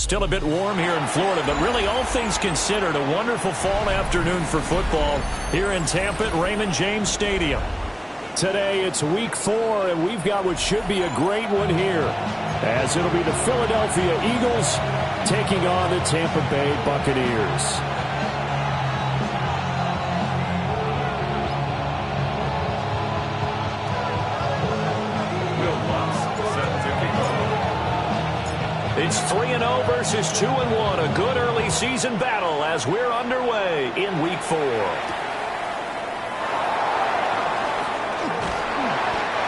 Still a bit warm here in Florida, but really all things considered, a wonderful fall afternoon for football here in Tampa at Raymond James Stadium. Today it's week 4, and we've got what should be a great one here, as it'll be the Philadelphia Eagles taking on the Tampa Bay Buccaneers. It's 3-0 versus 2-1, a good early season battle as we're underway in week 4.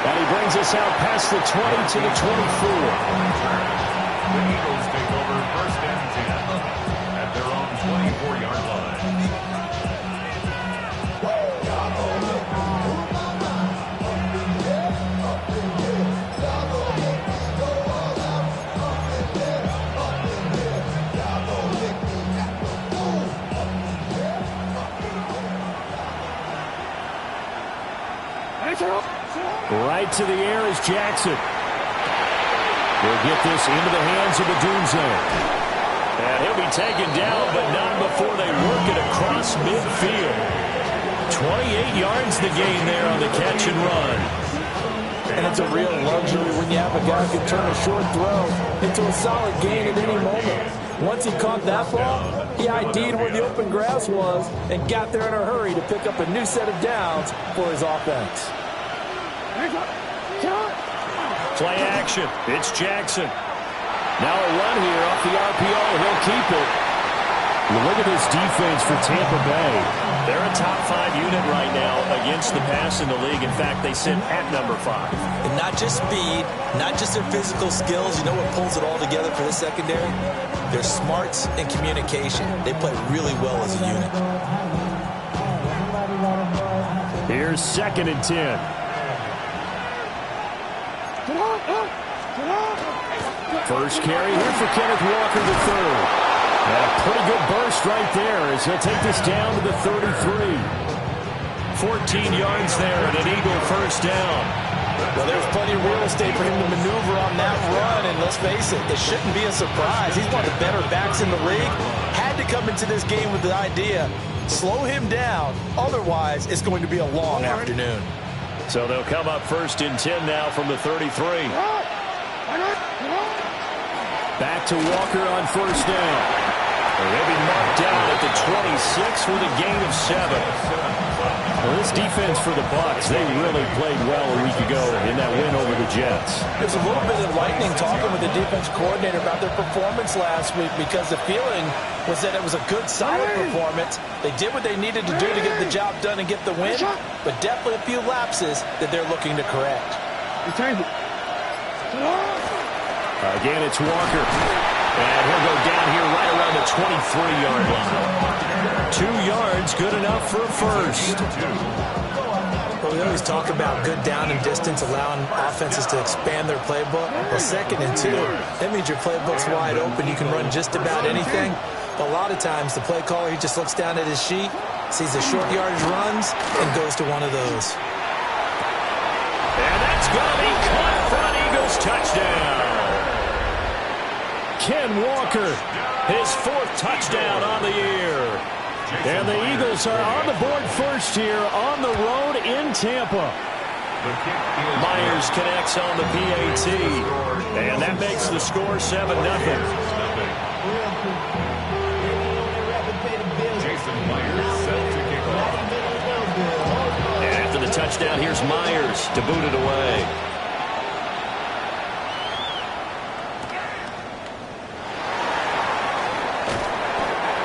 And he brings us out past the 20 to the 24. The Eagles take over first and 10 at their own 24-yard line. Right to the air is Jackson. We'll get this into the hands of the Dunze. And he'll be taken down, but not before they work it across midfield. 28 yards the gain there on the catch and run. And it's a real luxury when you have a guy who can turn a short throw into a solid gain at any moment. Once he caught that ball, he ID'd where the open grass was and got there in a hurry to pick up a new set of downs for his offense. Play action. It's Jackson. Now a run here off the RPO. He'll keep it. You look at this defense for Tampa Bay. They're a top 5 unit right now against the pass in the league. In fact, they sit at number 5. And not just speed, not just their physical skills. You know what pulls it all together for this secondary? Their smarts and communication. They play really well as a unit. Here's 2nd and 10. First carry here for Kenneth Walker III. And a pretty good burst right there as he'll take this down to the 33. 14 yards there and an Eagle first down. Well, there's plenty of real estate for him to maneuver on that run, and let's face it, it shouldn't be a surprise. He's one of the better backs in the league. Had to come into this game with the idea, slow him down, otherwise it's going to be a long afternoon. So they'll come up 1st and 10 now from the 33. Back to Walker on 1st down. They'll be marked down at the 26 with a gain of 7. Well, this defense for the Bucs, they really played well a week ago in that win over the Jets. There's a little bit enlightening talking with the defense coordinator about their performance last week, because the feeling was that it was a good, solid performance. They did what they needed to do to get the job done and get the win, but definitely a few lapses that they're looking to correct. Again, it's Walker. And he'll go down here right around the 23-yard line. 2 yards, good enough for a first. Well, we always talk about good down and distance, allowing offenses to expand their playbook. Well, 2nd and 2, that means your playbook's wide open. You can run just about anything. But a lot of times, the play caller, he just looks down at his sheet, sees the short yardage runs, and goes to one of those. And that's going to be caught for an Eagles touchdown. Ken Walker, his 4th touchdown on the year. And the Eagles are on the board first here on the road in Tampa. Myers connects on the PAT. And that makes the score 7-0. And after the touchdown, here's Myers to boot it away.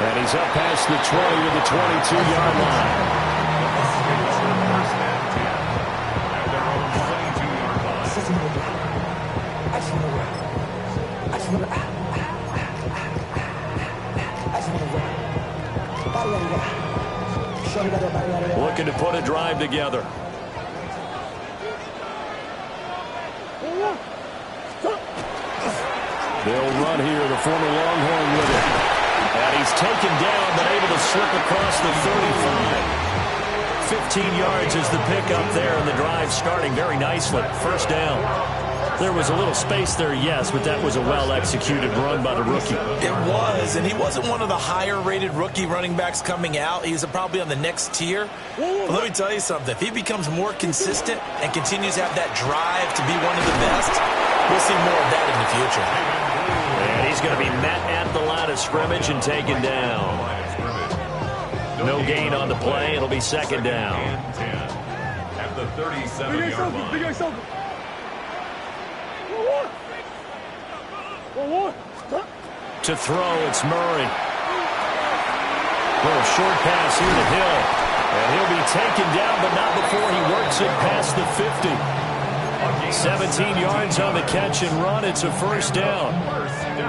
And he's up past the 20 with the 22-yard line. Looking to put a drive together. They'll run here, the former Longhorn with it. And he's taken down, but able to slip across the 35. 15 yards is the pickup there, and the drive starting very nicely. First down. There was a little space there, yes, but that was a well-executed run by the rookie. It was, and he wasn't one of the higher-rated rookie running backs coming out. He's probably on the next tier. But let me tell you something. If he becomes more consistent and continues to have that drive to be one of the best, we'll see more of that in the future. And he's going to be met at the line of scrimmage and taken down. No gain on the play. It'll be second down. At the 37-yard line. To throw, it's Murray. Little short pass here to Hill. And he'll be taken down, but not before he works it past the 50. 17 yards on the catch and run. It's a first down.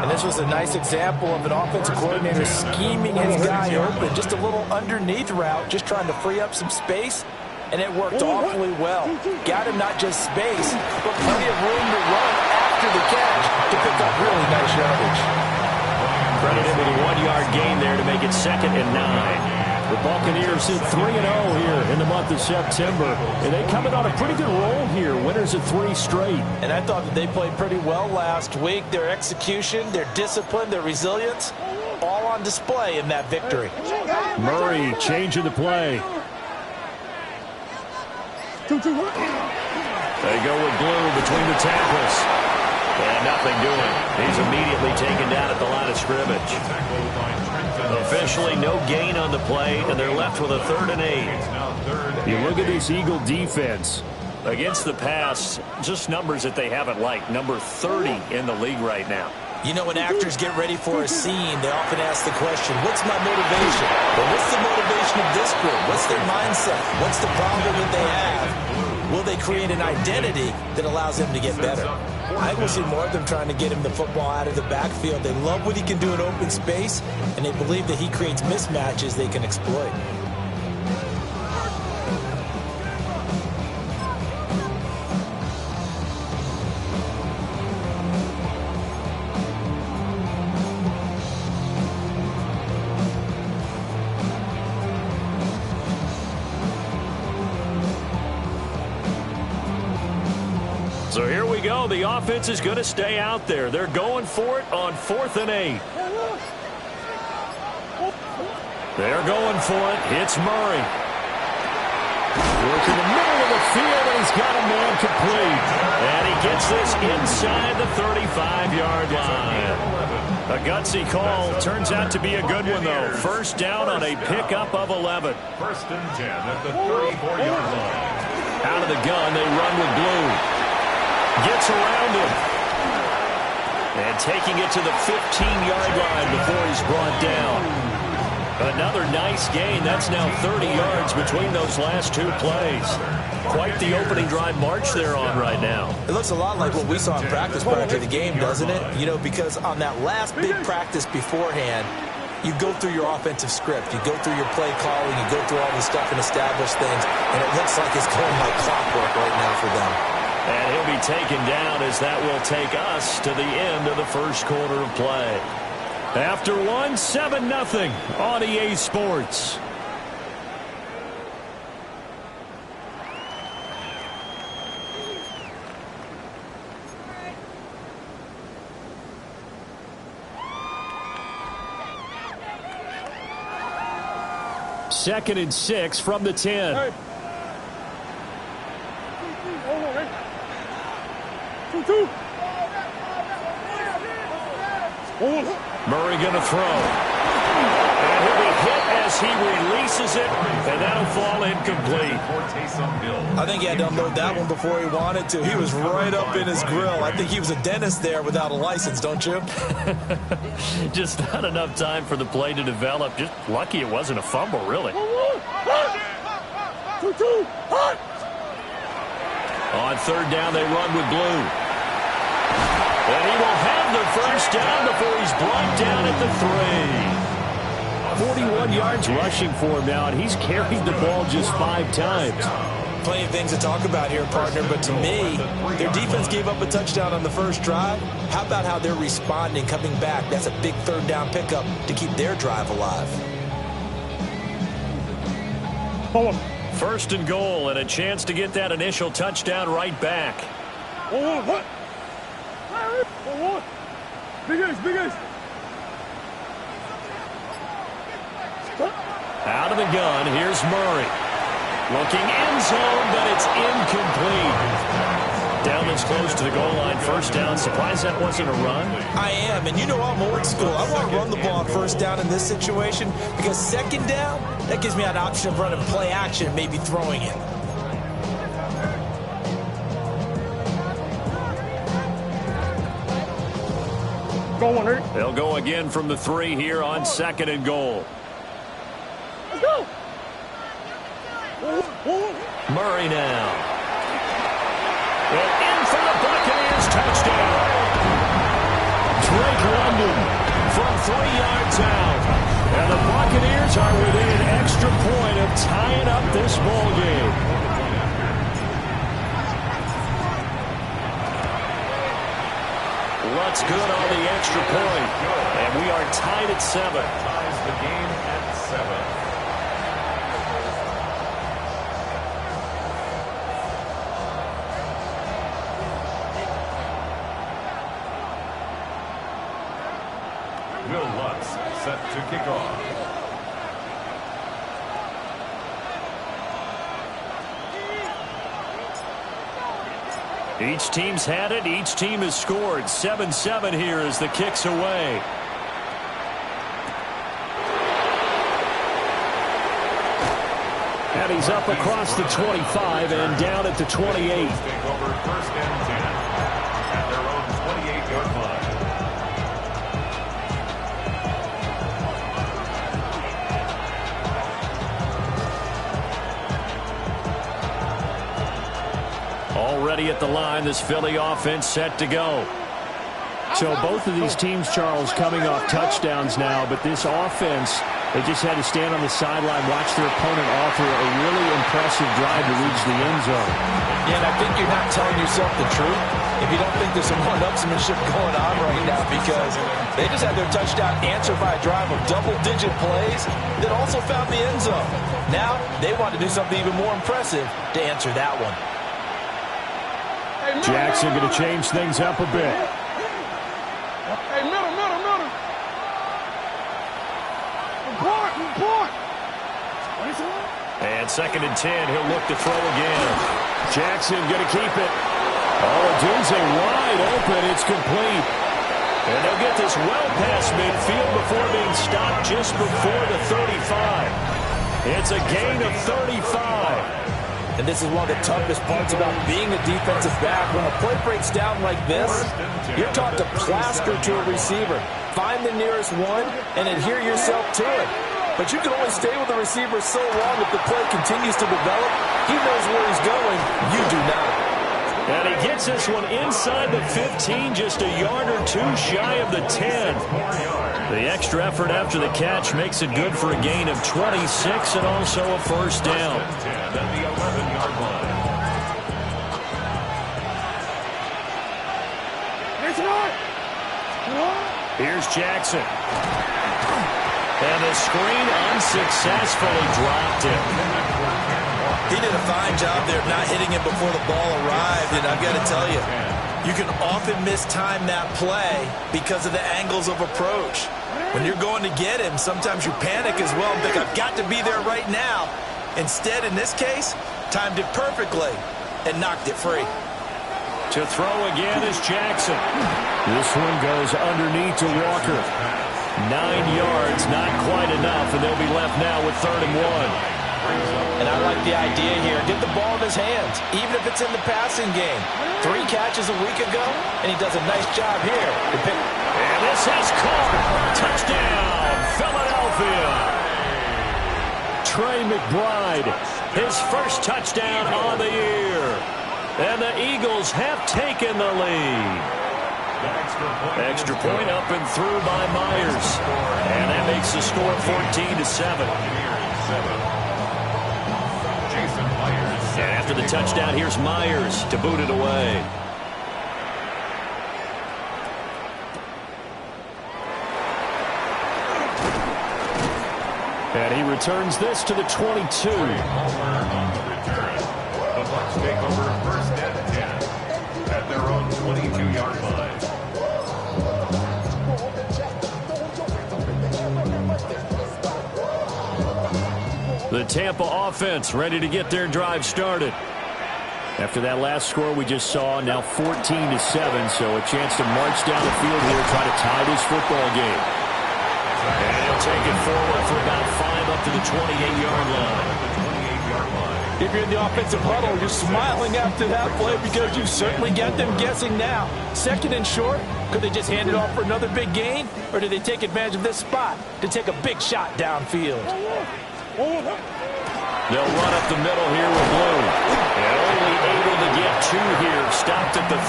And this was a nice example of an offensive coordinator scheming his guy open. Just a little underneath route, just trying to free up some space. And it worked awfully well. Got him not just space, but plenty of room to run after the catch to pick up really nice yardage. Credit him with a 1-yard gain there to make it 2nd and 9. The Buccaneers sit 3-0 here in the month of September. And they come in on a pretty good roll here. Winners of 3 straight. And I thought that they played pretty well last week. Their execution, their discipline, their resilience, all on display in that victory. Murray changing the play. They go with Blue between the tackles. And nothing doing. He's immediately taken down at the line of scrimmage. Officially no gain on the play, and they're left with a 3rd and 8. You look at this Eagle defense. Against the pass, just numbers that they haven't liked. Number 30 in the league right now. You know, when actors get ready for a scene, they often ask the question, what's my motivation? But what's the motivation of this group? What's their mindset? What's the problem that they have? Will they create an identity that allows them to get better? I will see more of them trying to get him the football out of the backfield. They love what he can do in open space, and they believe that he creates mismatches they can exploit. So here we go. The offense is going to stay out there. They're going for it on 4th and 8. They're going for it. It's Murray. Works in the middle of the field, and he's got a man complete. And he gets this inside the 35-yard line. A gutsy call. Turns out to be a good one, though. First down on a pickup of 11. 1st and 10 at the 34-yard line. Out of the gun, they run with Blue. Gets around him. And taking it to the 15-yard line before he's brought down. Another nice gain. That's now 30 yards between those last 2 plays. Quite the opening drive march they're on right now. It looks a lot like what we saw in practice prior to the game, doesn't it? You know, because on that last big practice beforehand, you go through your offensive script. You go through your play calling. You go through all the stuff and establish things. And it looks like it's going like clockwork right now for them. And he'll be taken down as that will take us to the end of the first quarter of play. After one, 7-0 on EA Sports. Second and 6 from the 10. Hey. Murray going to throw. And he'll be hit as he releases it, and that'll fall incomplete. I think he had to unload that one before he wanted to. He was right up in his grill. I think he was a dentist there without a license, don't you? Just not enough time for the play to develop. Just lucky it wasn't a fumble, really. On 3rd down, they run with Blue. And he will have the first down before he's brought down at the 3. 41 yards rushing for him now, and he's carried the ball just 5 times. Plenty of things to talk about here, partner, but to me, their defense gave up a touchdown on the first drive. How about how they're responding, coming back? That's a big 3rd down pickup to keep their drive alive. 1st and goal, and a chance to get that initial touchdown right back. Out of the gun, here's Murray. Looking end zone, but it's incomplete. Down this close to the goal line, first down. Surprised that wasn't a run? I am, and you know I'm old school. I want to run the ball on first down in this situation because second down, that gives me an option of running play action and maybe throwing it. They'll go again from the 3 here on 2nd and goal. Let's go. Murray now. And in for the Buccaneers touchdown. Drake London from 3 yards out. And the Buccaneers are within an extra point of tying up this ball game. What's good on the extra point? And we are tied at 7. Ties the game at 7. Will Lutz set to kick off. Each team's had it. Each team has scored. 7-7 here as the kick's away. And he's up across the 25 and down at the 28. Take over first and 10 at their own 28-yard line. Already at the line, this Philly offense set to go. So both of these teams, Charles, coming off touchdowns now, but this offense, they just had to stand on the sideline, watch their opponent offer a really impressive drive to reach the end zone. Yeah, and I think you're not telling yourself the truth if you don't think there's some one-upsmanship going on right now, because they just had their touchdown answered by a drive of double-digit plays that also found the end zone. Now they want to do something even more impressive to answer that one. Jackson going to change things up a bit. Hey, middle. Report. And 2nd and 10, he'll look to throw again. Jackson going to keep it. Odunze wide open. It's complete. And they'll get this well past midfield before being stopped just before the 35. It's a gain of 35. And this is one of the toughest parts about being a defensive back. When a play breaks down like this, you're taught to plaster to a receiver. Find the nearest one and adhere yourself to it. But you can only stay with the receiver so long if the play continues to develop. He knows where he's going. You do not. And he gets this one inside the 15, just a yard or two shy of the 10. The extra effort after the catch makes it good for a gain of 26 and also a first down. At the 11-yard line. Here's Jackson. And the screen unsuccessfully dropped him. He did a fine job there of not hitting him before the ball arrived, and I've got to tell you, you can often mistime that play because of the angles of approach. When you're going to get him, sometimes you panic as well and think, I've got to be there right now. Instead, in this case, timed it perfectly and knocked it free. To throw again is Jackson. This one goes underneath to Walker. 9 yards, not quite enough, and they'll be left now with 3rd and 1. And I like the idea here. Get the ball in his hands, even if it's in the passing game. 3 catches a week ago, and he does a nice job here. And this has caught. Touchdown, Philadelphia. Trey McBride, his first touchdown on the year. And the Eagles have taken the lead. Extra point up and through by Myers. And that makes the score 14-7. And after the touchdown, here's Myers to boot it away. And he returns this to the 22. The Bucs take over first and 10 at their own 22-yard line. The Tampa offense ready to get their drive started. After that last score we just saw, now 14-7, so a chance to march down the field here, try to tie this football game. And he'll take it forward for about 5 up to the 28-yard line. If you're in the offensive huddle, you're smiling after that play because you certainly got them guessing now. Second and short, could they just hand it off for another big gain? Or do they take advantage of this spot to take a big shot downfield? They'll run up the middle here with Blue. And only able to get 2 here. Stopped at the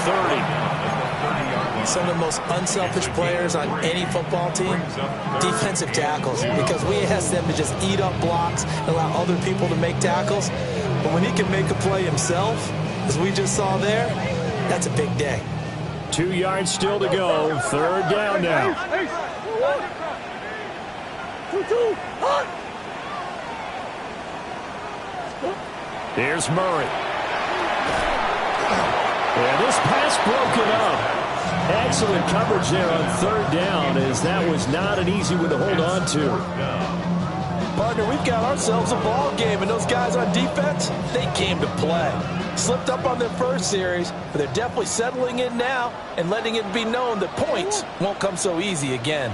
30. Some of the most unselfish players on any football team, defensive tackles, because we ask them to just eat up blocks and allow other people to make tackles. But when he can make a play himself, as we just saw there, that's a big day. 2 yards still to go. Third down now. Here's Murray. And this pass broken up. Excellent coverage there on third down, as that was not an easy one to hold on to. Partner, we've got ourselves a ball game, and those guys on defense, they came to play. Slipped up on their first series, but they're definitely settling in now and letting it be known that points won't come so easy again.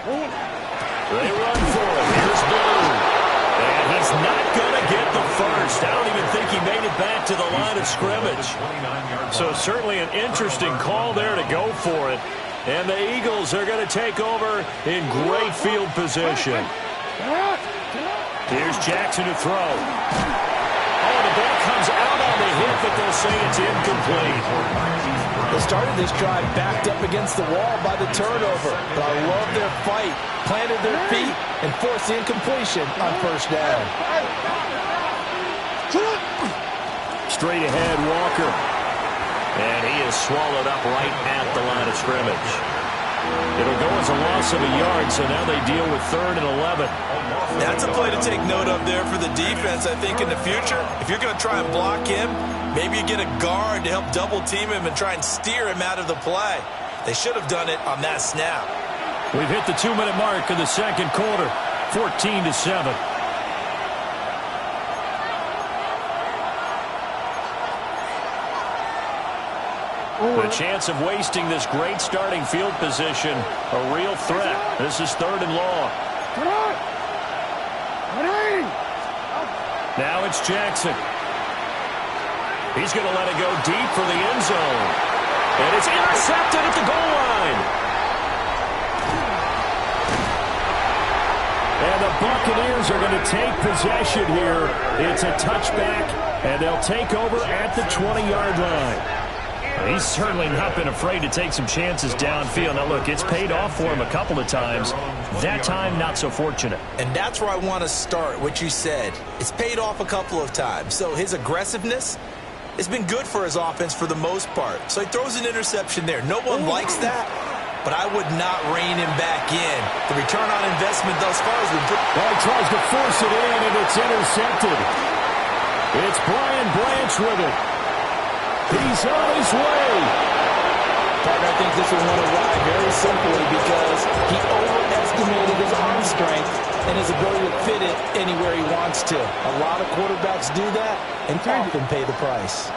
They run for it. Here's Blue. And he's not going to get the first. I don't even think he made it back to the line of scrimmage. So certainly an interesting call there to go for it. And the Eagles are going to take over in great field position. Here's Jackson to throw. Oh, the ball comes out on the hit, but they'll say it's incomplete. They started this drive backed up against the wall by the turnover. But I love their fight. Planted their feet and forced the incompletion on first down. Straight ahead, Walker. And he is swallowed up right at the line of scrimmage. It'll go as a loss of a yard, so now they deal with 3rd and 11. That's a play to take note of there for the defense, I think, in the future. If you're going to try and block him, maybe you get a guard to help double-team him and try and steer him out of the play. They should have done it on that snap. We've hit the 2-minute mark of the second quarter, 14-7. The chance of wasting this great starting field position, a real threat. This is 3rd and long. Now it's Jackson. He's going to let it go deep for the end zone. And it's intercepted at the goal line. And the Buccaneers are going to take possession here. It's a touchback, and they'll take over at the 20-yard line. He's certainly not been afraid to take some chances downfield. Now, look, it's paid off for him a couple of times. That time, not so fortunate. And that's where I want to start, what you said. It's paid off a couple of times. So his aggressiveness has been good for his offense for the most part. So he throws an interception there. No one likes that, but I would not rein him back in. The return on investment thus far has been good. Well, he tries to force it in, and it's intercepted. It's Brian Branch with it. He's on his way. Partner, I think this will want to ride very simply because he overestimated his arm strength and his ability to fit it anywhere he wants to. A lot of quarterbacks do that and often pay the price.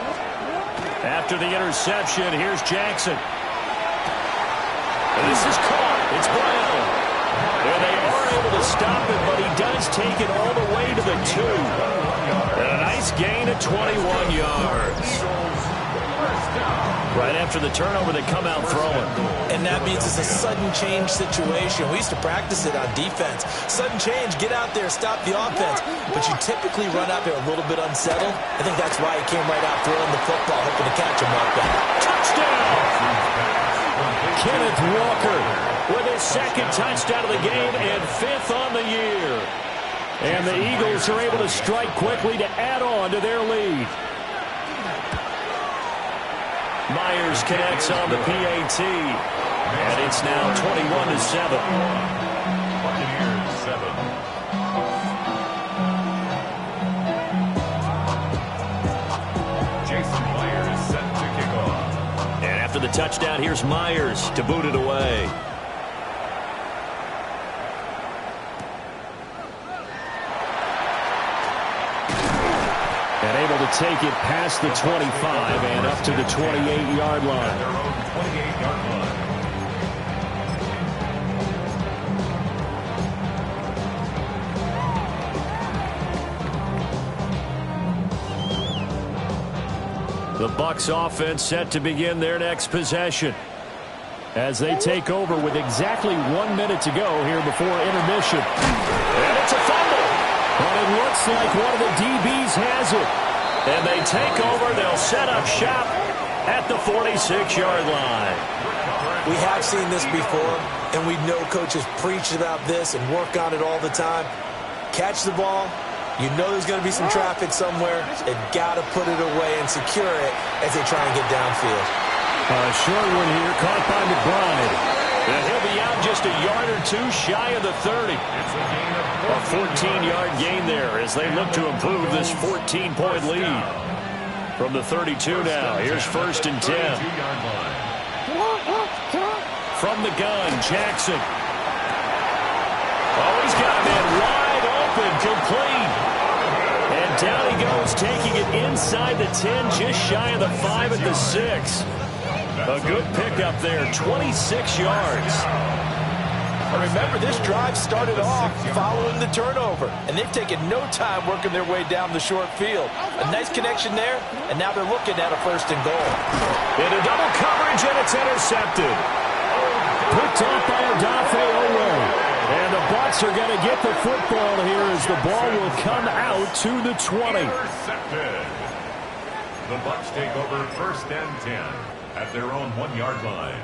After the interception, here's Jackson. And this is caught. It's Brown. And they are able to stop it, but he does take it all the way to the 2. And a nice gain of 21 yards. Right after the turnover, they come out throwing. And that means it's a sudden change situation. We used to practice it on defense. Sudden change, get out there, stop the offense. But you typically run out there a little bit unsettled. I think that's why he came right out throwing the football, hoping to catch him like that. Touchdown! Kenneth Walker with his 2nd touchdown of the game and 5th on the year. And the Eagles are able to strike quickly to add on to their lead. Myers connects on the PAT, and it's now 21-7. Buccaneers 7. Jason Myers set to kick off. And after the touchdown, here's Myers to boot it away. And able to take it past the 25 and up to the 28-yard line. Their own 28-yard line. The Bucs offense set to begin their next possession as they take over with exactly 1 minute to go here before intermission. And it's a fumble. But it looks like one of the DBs has it. And they take over. They'll set up shop at the 46-yard line. We have seen this before, and we know coaches preach about this and work on it all the time. Catch the ball. You know there's going to be some traffic somewhere. They've got to put it away and secure it as they try and get downfield. Short one here, caught by McBride. And he'll be out just a yard or two shy of the 30. A 14-yard gain there as they look to improve this 14-point lead. From the 32 now, here's 1st and 10. From the gun, Jackson. Oh, he's got a man wide open, complete. And down he goes, taking it inside the 10, just shy of the 5 at the 6. A good pickup there, 26 yards. Remember, this drive started off following the turnover, and they've taken no time working their way down the short field. A nice connection there, and now they're looking at a 1st and goal. Into double coverage, and it's intercepted. Picked off by Odafe Oweh. And the Bucs are going to get the football here as the ball will come out to the 20. Intercepted. The Bucs take over 1st and 10 at their own 1-yard line.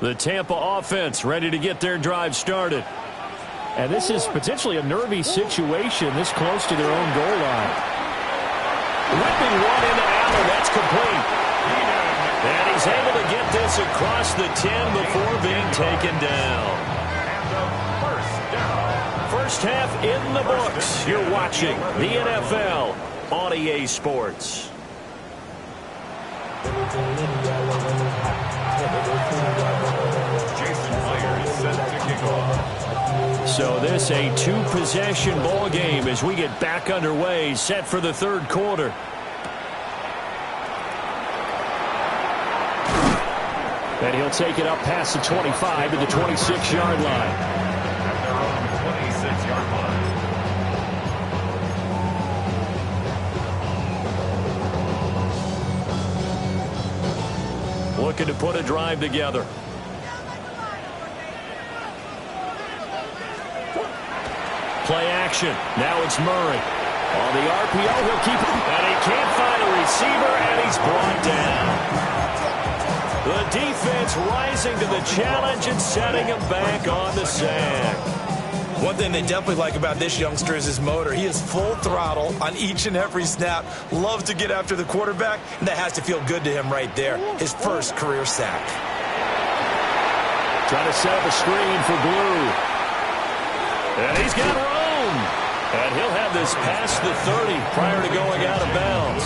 The Tampa offense ready to get their drive started. And this is potentially a nervy situation this close to their own goal line. Whipping one into Allen. That's complete. And he's able to get this across the 10 before being taken down. First half in the books. You're watching the NFL on EA Sports. Jason Player is set to kick off. So this a 2-possession ball game as we get back underway, set for the 3rd quarter. And he'll take it up past the 25 to the 26-yard line. At their own 26-yard line. Looking to put a drive together. Play action. Now it's Murray. On the RPO, he'll keep it. And he can't find a receiver, and he's brought down. The defense rising to the challenge and setting him back on the sack. One thing they definitely like about this youngster is his motor. He is full throttle on each and every snap. Loves to get after the quarterback, and that has to feel good to him right there. His first career sack. Trying to set up a screen for Blue. And he's got room. And he'll have this past the 30 prior to going out of bounds.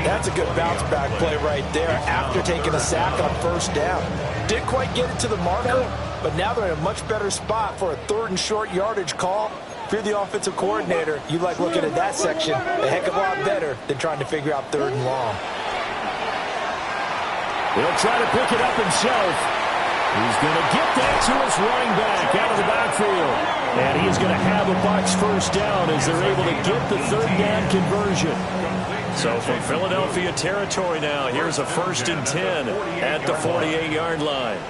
That's a good bounce-back play right there after taking a sack on 1st down. Didn't quite get it to the marker, but now they're in a much better spot for a 3rd and short yardage call. If you're the offensive coordinator, you like looking at that section a heck of a lot better than trying to figure out 3rd and long. He'll try to pick it up himself. He's going to get that to his running back out of the backfield. And he's going to have a Bucs 1st down as they're able to get the 3rd down conversion. So from Philadelphia territory now, here's a 1st and 10 at the 48-yard line.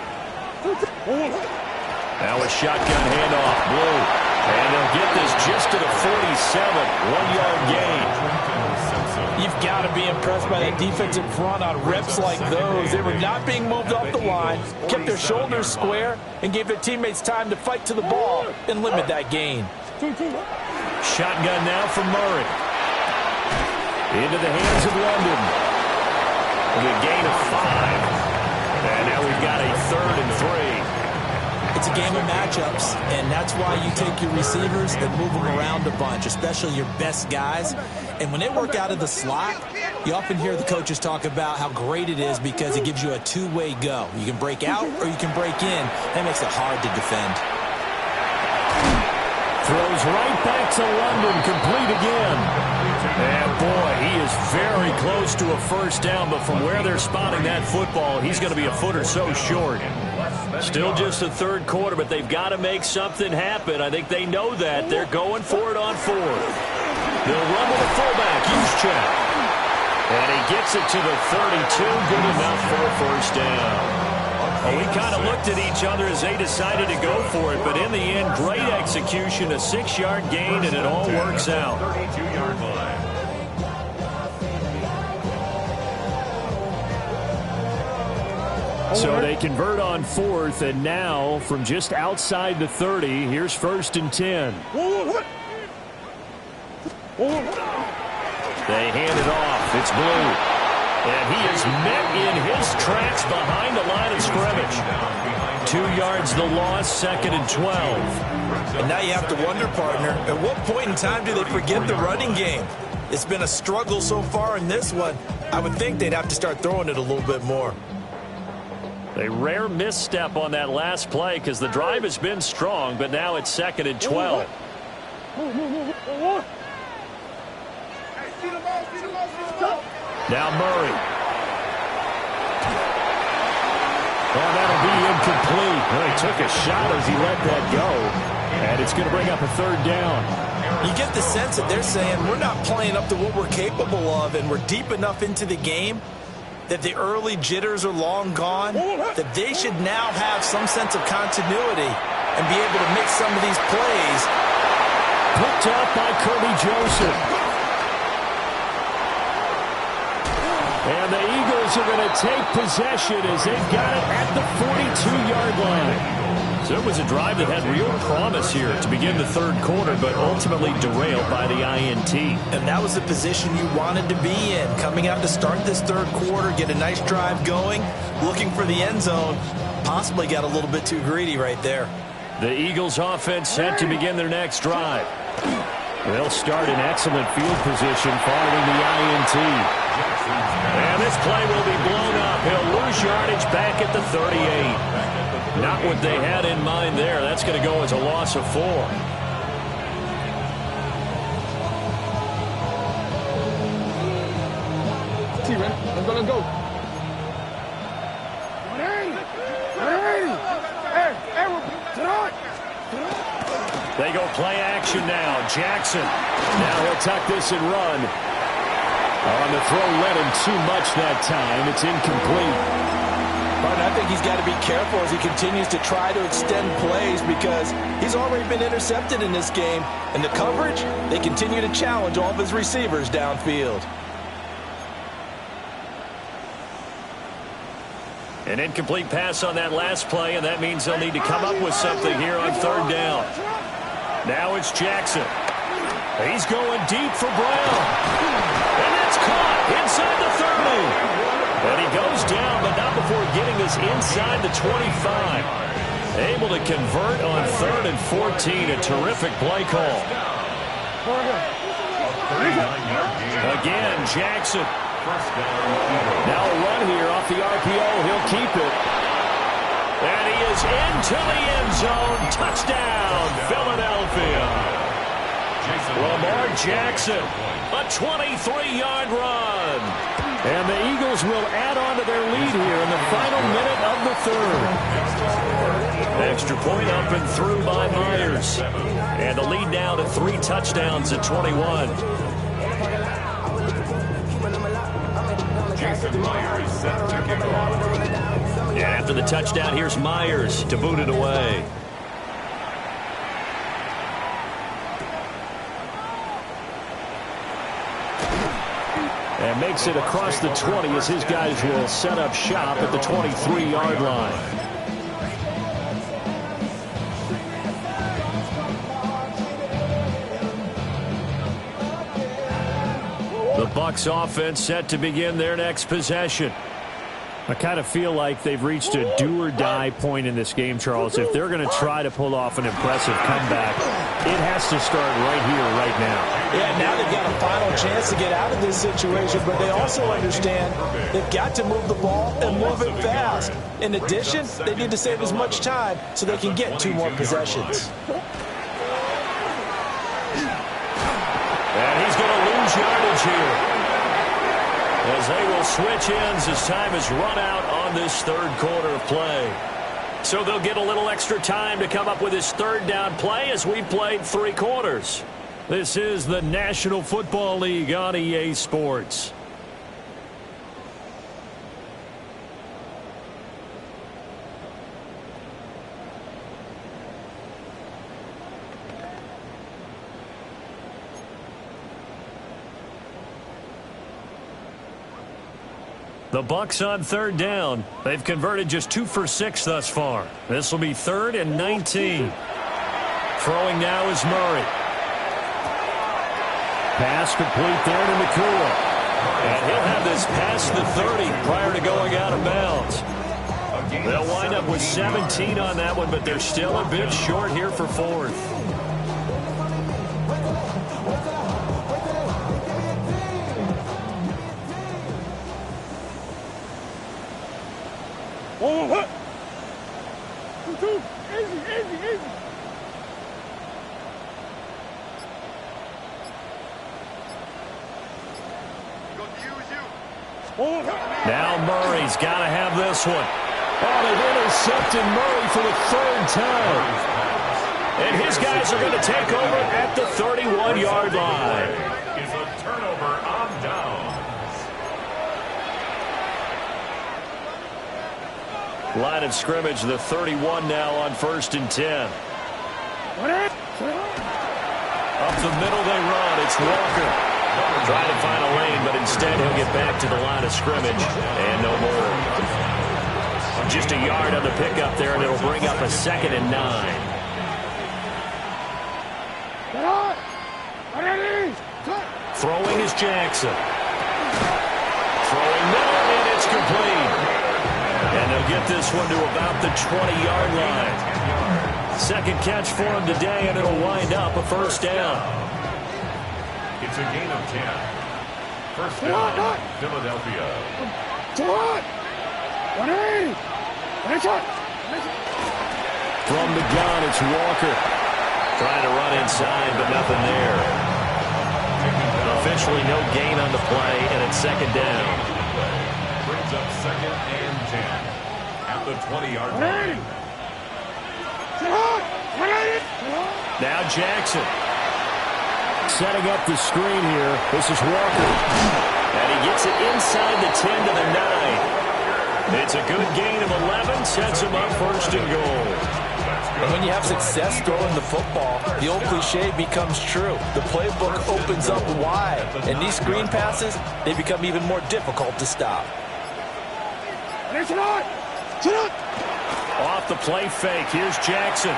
Now a shotgun handoff, Blue. And they'll get this just to the 47, 1-yard gain. You've got to be impressed by that defensive front on reps like those. They were not being moved off the line, kept their shoulders square, and gave their teammates time to fight to the ball and limit that gain. Shotgun now from Murray. Into the hands of London. The gain of 5. And now we've got a 3rd and 3. It's a game of matchups, and that's why you take your receivers and move them around a bunch, especially your best guys. And when they work out of the slot, You often hear the coaches talk about how great it is because it gives you a two-way go. You can break out or you can break in. That makes it hard to defend. Throws right back to London, complete again. And boy, he is very close to a first down, but from where they're spotting that football, he's going to be a foot or so short. Still just the third quarter, but they've got to make something happen. I think they know that. They're going for it on fourth. They'll run with the fullback, Juszczyk. And he gets it to the 32, good enough for a first down. Well, we kind of looked at each other as they decided to go for it, but in the end, great execution, a 6-yard gain, and it all works out. 32-yard line. So they convert on fourth, and now from just outside the 30, here's 1st and 10. They hand it off. It's Blue. And he is met in his tracks behind the line of scrimmage. 2 yards the loss, 2nd and 12. And now you have to wonder, partner, at what point in time do they forget the running game? It's been a struggle so far in this one. I would think they'd have to start throwing it a little bit more. A rare misstep on that last play because the drive has been strong, but now it's 2nd and 12. Now Murray. Well, that'll be incomplete. Well, he took a shot as he let that go. And it's going to bring up a 3rd down. You get the sense that they're saying we're not playing up to what we're capable of, and we're deep enough into the game that the early jitters are long gone, that they should now have some sense of continuity and be able to make some of these plays. Picked up by Kirby Joseph. And the Eagles are going to take possession as they've got it at the 42-yard line. So it was a drive that had real promise here to begin the 3rd quarter, but ultimately derailed by the INT. And that was the position you wanted to be in, coming out to start this 3rd quarter, get a nice drive going, looking for the end zone. Possibly got a little bit too greedy right there. The Eagles offense set to begin their next drive. They'll start in excellent field position following the INT. And this play will be blown up. He'll lose yardage back at the 38. Not what they had in mind there. That's going to go as a loss of 4. T-Man, let's go. They go play action now. Jackson. Now he'll tuck this and run. On the throw, led him too much that time. It's incomplete. But I think he's got to be careful as he continues to try to extend plays because he's already been intercepted in this game. And the coverage, they continue to challenge all of his receivers downfield. An incomplete pass on that last play, and that means they'll need to come up with something here on 3rd down. Now it's Jackson. He's going deep for Brown. And that's caught inside the 30. And he goes down, but not before getting this inside the 25. Able to convert on 3rd and 14. A terrific play call. Again, Jackson. Now a run here off the RPO. He'll keep it. And he is into the end zone. Touchdown, Philadelphia. Lamar Jackson, a 23-yard run. And the Eagles will add on to their lead here in the final minute of the 3rd. Extra point up and through by Myers. And the lead now to 3 touchdowns at 21. Jason Myers set to kick off. And after the touchdown, here's Myers to boot it away. And makes it across the 20 as his guys will set up shop at the 23-yard line. The Bucs offense set to begin their next possession. I kind of feel like they've reached a do-or-die point in this game, Charles. If they're going to try to pull off an impressive comeback, it has to start right here, right now. Yeah, now they've got a final chance to get out of this situation, but they also understand they've got to move the ball and move it fast. In addition, they need to save as much time so they can get 2 more possessions. And he's going to lose yardage here, as they will switch ends as time is run out on this third quarter of play. So they'll get a little extra time to come up with his third down play as we played 3 quarters. This is the National Football League on EA Sports. The Bucs on third down. They've converted just 2 for 6 thus far. This will be 3rd and 19. Throwing now is Murray. Pass complete there to Nakua. And he'll have this past the 30 prior to going out of bounds. They'll wind up with 17 on that one, but they're still a bit short here for 4th. Now Murray's got to have this one. Oh, they've intercepted Murray for the 3rd time. And his guys are going to take over at the 31-yard line. Is a turnover on downs. Line of scrimmage, the 31 now on 1st and 10. Up the middle they run. It's Walker. Trying to find a lane, but instead he'll get back to the line of scrimmage. And no more. Just a yard on the pickup there, and it'll bring up a 2nd and 9. Throwing is Jackson. Throwing now, and it's complete. And they'll get this one to about the 20-yard line. 2nd catch for him today, and it'll wind up a 1st down. It's a gain of 10. 1st down, Philadelphia. From the gun, it's Walker. Trying to run inside, but nothing there. Officially no gain on the play, and it's 2nd down. Brings up 2nd and 10 at the 20-yard line. Now Jackson. Setting up the screen here. This is Walker. And he gets it inside the 10 to the 9. It's a good gain of 11. Sets him up 1st and goal. And when you have success throwing the football, the old cliche becomes true. The playbook opens up wide. And these screen passes, they become even more difficult to stop. Off the play fake. Here's Jackson.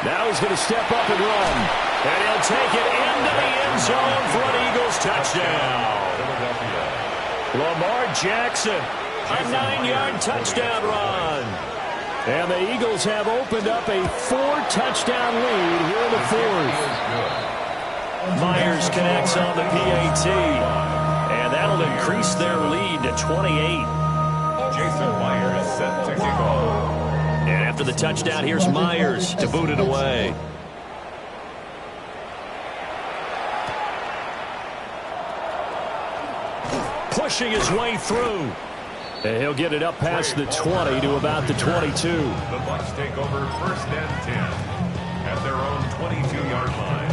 Now he's going to step up and run. And he'll take it into the end zone for an Eagles touchdown. Lamar Jackson, a 9-yard touchdown run. And the Eagles have opened up a 4-touchdown lead here in the 4th. Myers connects on the PAT. And that'll increase their lead to 28. Jason Myers set to kick off. And after the touchdown, here's Myers to boot it away. Pushing his way through. And he'll get it up past the 20 to about the 22. The Bucs take over 1st and 10 at their own 22-yard line.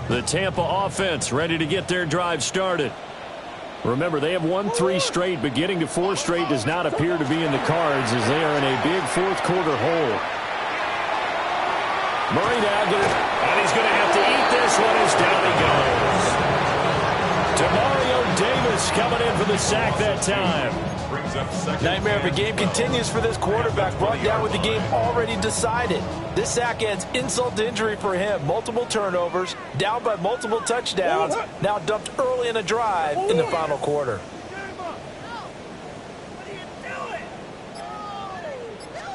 The Tampa offense ready to get their drive started. Remember, they have won 3 straight, but getting to 4 straight does not appear to be in the cards as they are in a big 4th quarter hole. Murray now and he's going to have to eat this one as down he goes. Demario Davis coming in for the sack that time. Nightmare of a game continues for this quarterback, brought down with the game already decided. This sack adds insult to injury for him. Multiple turnovers, down by multiple touchdowns, now dumped early in a drive in the final quarter.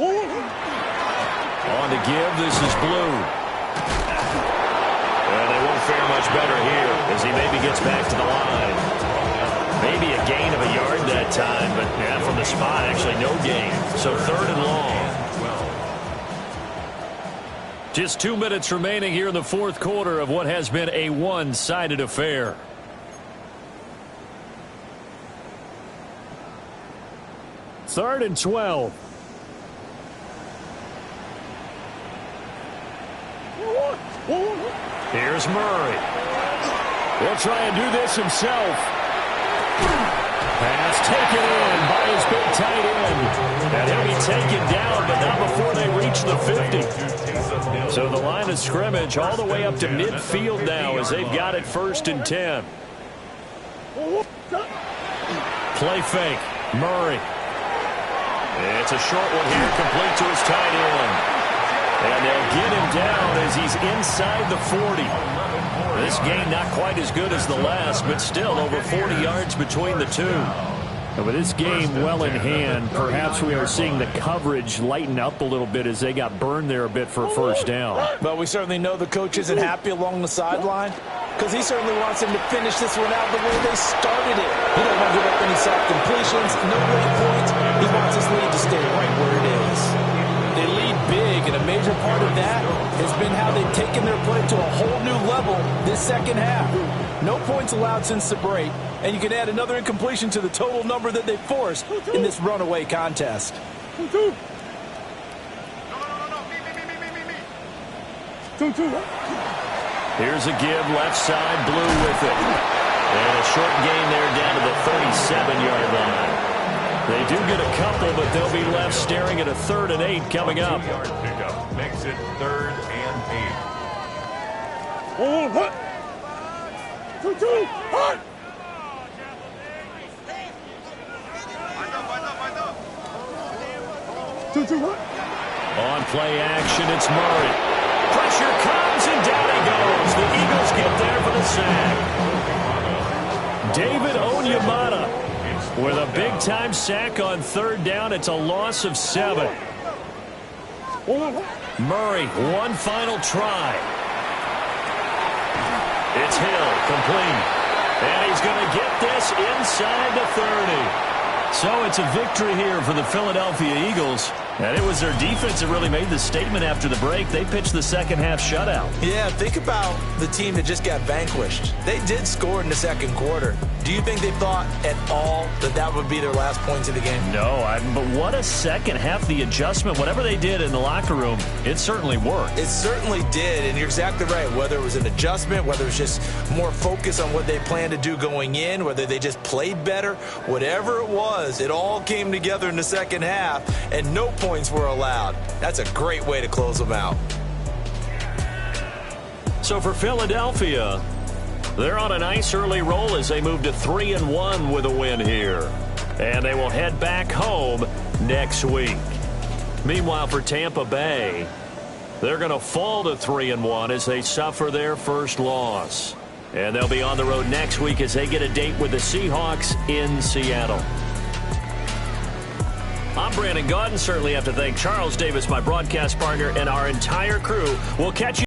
On to give, this is Blue. And they won't fare much better here as he maybe gets back to the line. Maybe a gain of a yard that time, but yeah, from the spot, actually no gain. So 3rd and long. Just 2 minutes remaining here in the 4th quarter of what has been a one-sided affair. Third and 12. Here's Murray. He'll try and do this himself. Pass taken in by his big tight end. And he'll be taken down, but not before they reach the 50. So the line of scrimmage all the way up to midfield now as they've got it 1st and 10. Play fake. Murray. It's a short one here, complete to his tight end. And they'll get him down as he's inside the 40. This game not quite as good as the last, but still over 40 yards between the two. And with this game well in hand, perhaps we are seeing the coverage lighten up a little bit as they got burned there a bit for a 1st down. But we certainly know the coach isn't happy along the sideline because he certainly wants them to finish this one out the way they started it. He doesn't want to give up any soft completions, no late points. He wants his lead to stay right where it is. They lead big, and a major part of that has been how they've taken their play to a whole new level this second half. No points allowed since the break, and you can add another incompletion to the total number that they forced in this runaway contest. Here's a give, left side, Blue with it. And a short gain there down to the 37-yard line. They do get a couple, but they'll be left staring at a 3rd and 8 coming up. Pickup makes it 3rd and 8. On play action, it's Murray. Pressure comes, and down he goes. The Eagles get there for the sack. David Onyemata with a big-time sack on 3rd down. It's a loss of 7. Murray, one final try. It's Hill, complete. And he's going to get this inside the 30. So it's a victory here for the Philadelphia Eagles. And it was their defense that really made the statement after the break. They pitched the second-half shutout. Yeah, think about the team that just got vanquished. They did score in the 2nd quarter. Do you think they thought at all that that would be their last points of the game? No, but what a second half. The adjustment, whatever they did in the locker room, it certainly worked. It certainly did, and you're exactly right. Whether it was an adjustment, whether it was just more focus on what they planned to do going in, whether they just played better, whatever it was, it all came together in the second half, and no points were allowed. That's a great way to close them out. So for Philadelphia, they're on a nice early roll as they move to 3-1 with a win here. And they will head back home next week. Meanwhile, for Tampa Bay, they're going to fall to 3-1 as they suffer their first loss. And they'll be on the road next week as they get a date with the Seahawks in Seattle. I'm Brandon Gaudin. Certainly have to thank Charles Davis, my broadcast partner, and our entire crew. We'll catch you